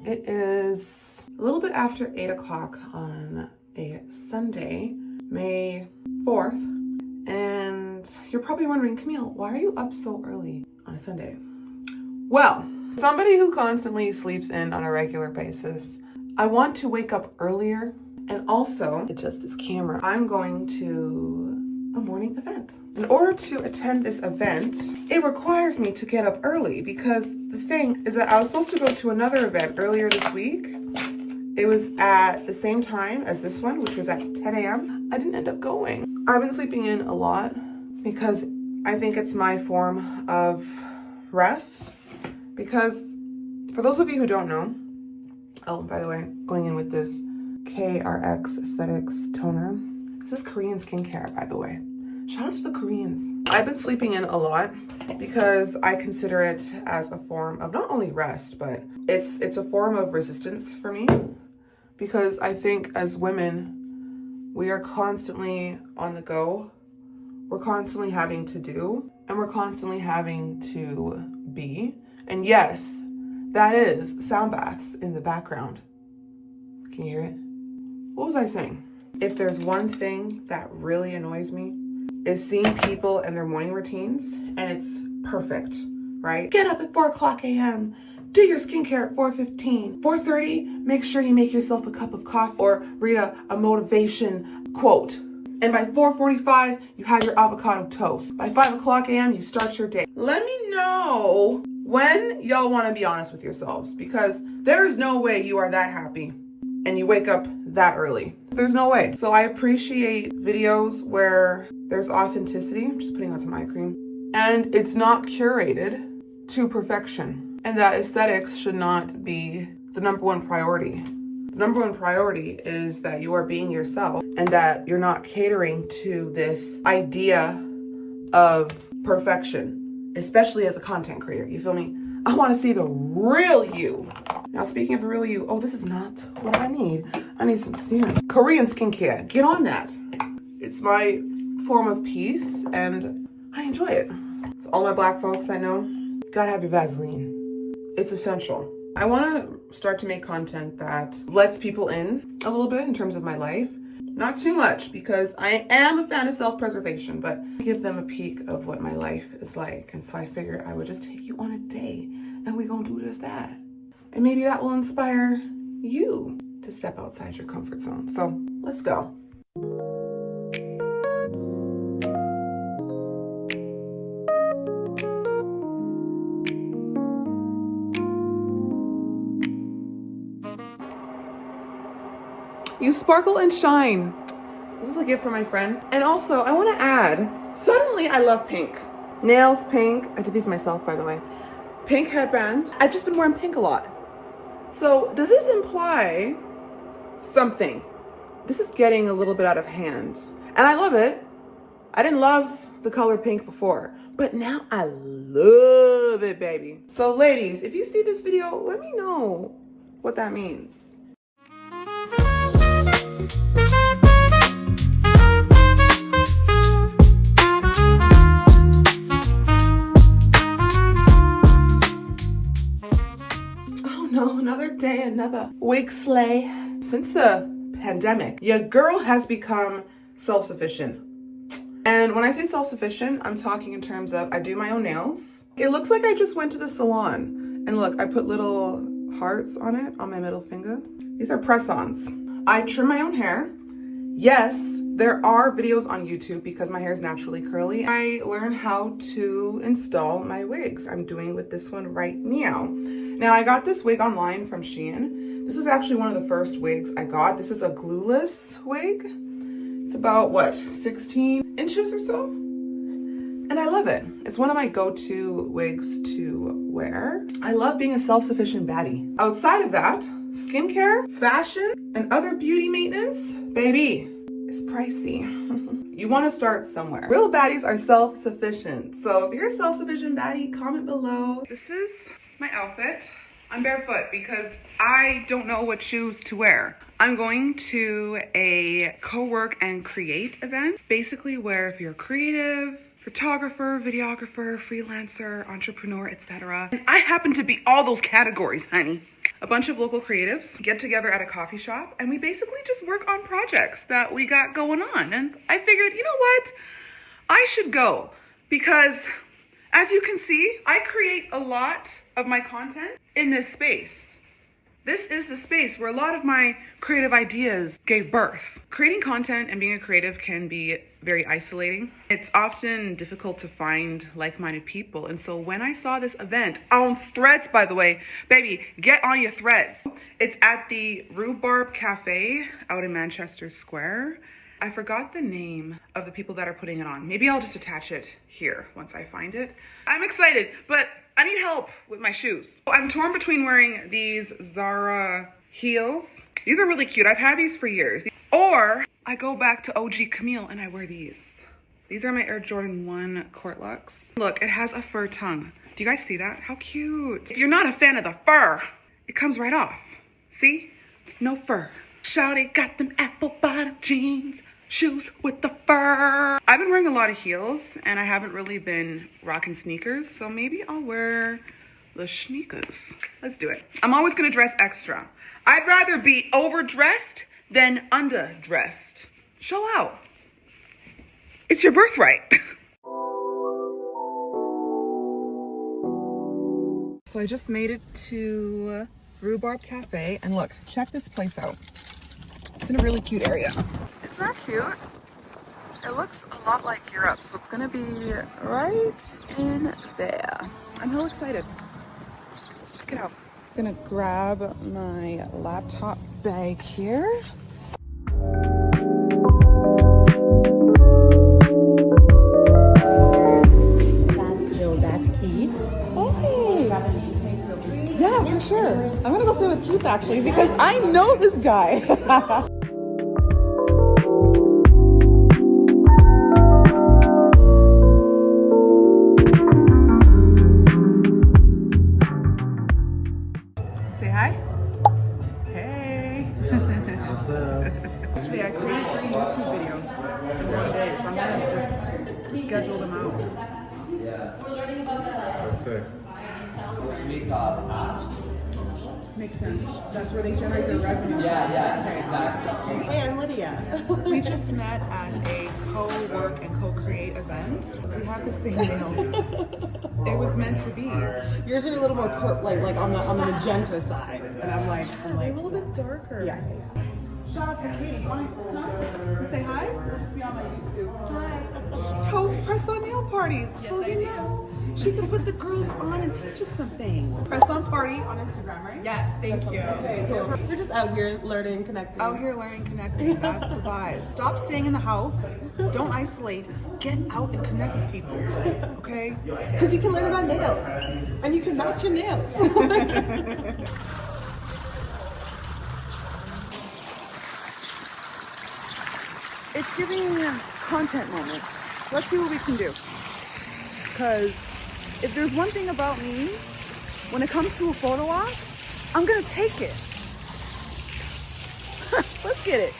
It is a little bit after 8 o'clock on a Sunday, May 4th. And you're probably wondering, Camille, why are you up so early on a Sunday? Well, somebody who constantly sleeps in on a regular basis, I want to wake up earlier and also adjust this camera. I'm going to a morning event. In order to attend this event, it requires me to get up early because the thing is that I was supposed to go to another event earlier this week. It was at the same time as this one, which was at 10 a.m. I didn't end up going. I've been sleeping in a lot because I think it's my form of rest. Because for those of you who don't know, oh, by the way, going in with this KRX Aesthetics toner. This is Korean skincare, by the way. Shout out to the Koreans. I've been sleeping in a lot because I consider it as a form of not only rest, but it's a form of resistance for me. Because I think as women, we are constantly on the go. We're constantly having to do, and we're constantly having to be. And yes, that is sound baths in the background. Can you hear it? What was I saying? If there's one thing that really annoys me, is seeing people and their morning routines, and it's perfect, right? Get up at 4 o'clock a.m., do your skincare at 4:15. 4:30, make sure you make yourself a cup of coffee or read a motivation quote. And by 4:45, you have your avocado toast. By 5 o'clock a.m., you start your day. Let me know when y'all want to be honest with yourselves, because there is no way you are that happy and you wake up that early. There's no way. So I appreciate videos where there's authenticity. I'm just putting on some eye cream. And it's not curated to perfection. And that aesthetics should not be the number one priority. The number one priority is that you are being yourself and that you're not catering to this idea of perfection, especially as a content creator. You feel me? I want to see the real you. Now, speaking of the real you, oh, this is not what I need. I need some serum. Korean skincare. Get on that. It's my form of peace and I enjoy it. So all my black folks I know, gotta have your Vaseline. It's essential. I want to start to make content that lets people in a little bit in terms of my life. Not too much, because I am a fan of self-preservation, but give them a peek of what my life is like. And so I figured I would just take you on a day and we're gonna do just that. And maybe that will inspire you to step outside your comfort zone. So let's go. You sparkle and shine. This is a gift from my friend. And also, I want to add, suddenly I love pink. Nails pink. I did these myself, by the way. Pink headband. I've just been wearing pink a lot. So does this imply something? This is getting a little bit out of hand. And I love it. I didn't love the color pink before, but now I love it, baby. So ladies, if you see this video, let me know what that means. Another day, another week slay. Since the pandemic, your girl has become self-sufficient. And when I say self-sufficient, I'm talking in terms of I do my own nails. It looks like I just went to the salon. And look, I put little hearts on it, on my middle finger. These are press-ons. I trim my own hair. Yes, there are videos on YouTube because my hair is naturally curly. I learned how to install my wigs. I'm doing with this one right now. Now, I got this wig online from Shein. This is actually one of the first wigs I got. This is a glueless wig. It's about, what, 16 inches or so? And I love it. It's one of my go-to wigs to wear. I love being a self-sufficient baddie. Outside of that, skincare, fashion, and other beauty maintenance, baby, it's pricey. You want to start somewhere. Real baddies are self-sufficient. So if you're a self-sufficient baddie, comment below. This is my outfit. I'm barefoot because I don't know what shoes to wear. I'm going to a co-work and create event. Basically where if you're creative, photographer, videographer, freelancer, entrepreneur, etc. And I happen to be all those categories, honey. a bunch of local creatives get together at a coffee shop and we basically just work on projects that we got going on. And I figured, you know what? I should go because as you can see, I create a lot of my content in this space. This is the space where a lot of my creative ideas gave birth. Creating content and being a creative can be very isolating. It's often difficult to find like-minded people. And so when I saw this event on Threads, by the way, baby, get on your Threads. It's at the Rhubarb Cafe out in Manchester Square. I forgot the name of the people that are putting it on. Maybe I'll just attach it here once I find it. I'm excited, but I need help with my shoes. I'm torn between wearing these Zara heels. These are really cute. I've had these for years. Or I go back to OG Camille and I wear these. These are my Air Jordan 1 Court Lux. Look, it has a fur tongue. Do you guys see that? How cute. If you're not a fan of the fur, it comes right off. See? No fur. Shawty got them apple bottom jeans. Shoes with the fur. I've been wearing a lot of heels and I haven't really been rocking sneakers, so maybe I'll wear the sneakers. Let's do it. I'm always gonna dress extra. I'd rather be overdressed than underdressed. Show out. It's your birthright. So I just made it to Rhubarb Cafe and look, check this place out. It's in a really cute area. Isn't that cute? It looks a lot like Europe, so it's gonna be right in there. I'm real excited. Let's check it out. I'm gonna grab my laptop bag here. That's Jill, that's Keith. Hey! Yeah, for sure. I'm gonna go sit with Keith actually because I know this guy. Say hi. Hey. What's up? Yesterday I created 3 YouTube videos in 1 day, so I'm gonna just schedule them out. That's sick. Makes sense. That's where they generate their revenue. Yeah, exactly. Hey, I'm Lydia. We just met at a co-work and co-create event. We have the same nails. It was meant to be. Yours are a little more like on the magenta side, and I'm like A little bit darker. yeah. Shout out to Katie. Want to come and say hi? Be on my YouTube. Hi. She hosts press-on nail parties, so you know she can put the girls on and teach us something. Press-on party on Instagram, right? Yes, thank you. Okay, cool. We're just out here learning, connecting. Out here learning, connecting. That's the vibe. Stop staying in the house. Don't isolate. Get out and connect with people. Okay? Because you can learn about nails, and you can match your nails. It's giving content moment. Let's see what we can do. Because if there's one thing about me, when it comes to a photo op, I'm gonna take it. Let's get it.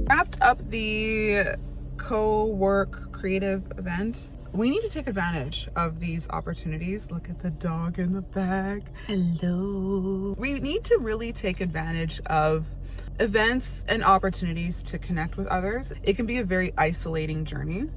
Wrapped up the co-work creative event. We need to take advantage of these opportunities. Look at the dog in the back. Hello. We need to really take advantage of events and opportunities to connect with others. It can be a very isolating journey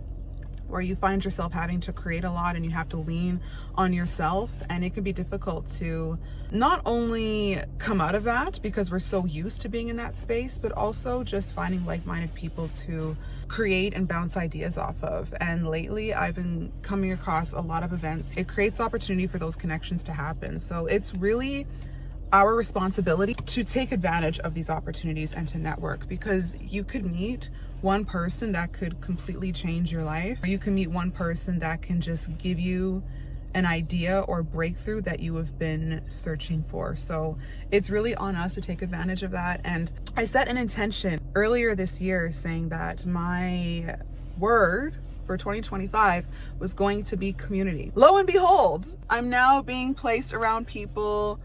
where you find yourself having to create a lot and you have to lean on yourself, and it can be difficult to not only come out of that because we're so used to being in that space, but also just finding like-minded people to create and bounce ideas off of. And lately I've been coming across a lot of events. It creates opportunity for those connections to happen. So it's really our responsibility to take advantage of these opportunities and to network, because you could meet one person that could completely change your life. Or you can meet one person that can just give you an idea or breakthrough that you have been searching for. So it's really on us to take advantage of that. And I set an intention earlier this year saying that my word for 2025 was going to be community. Lo and behold, I'm now being placed around people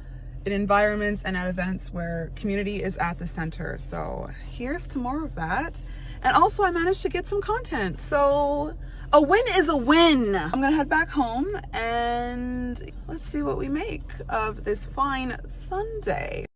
in environments and at events where community is at the center. So here's to more of that. And also I managed to get some content. So a win is a win. I'm gonna head back home and let's see what we make of this fine Sunday.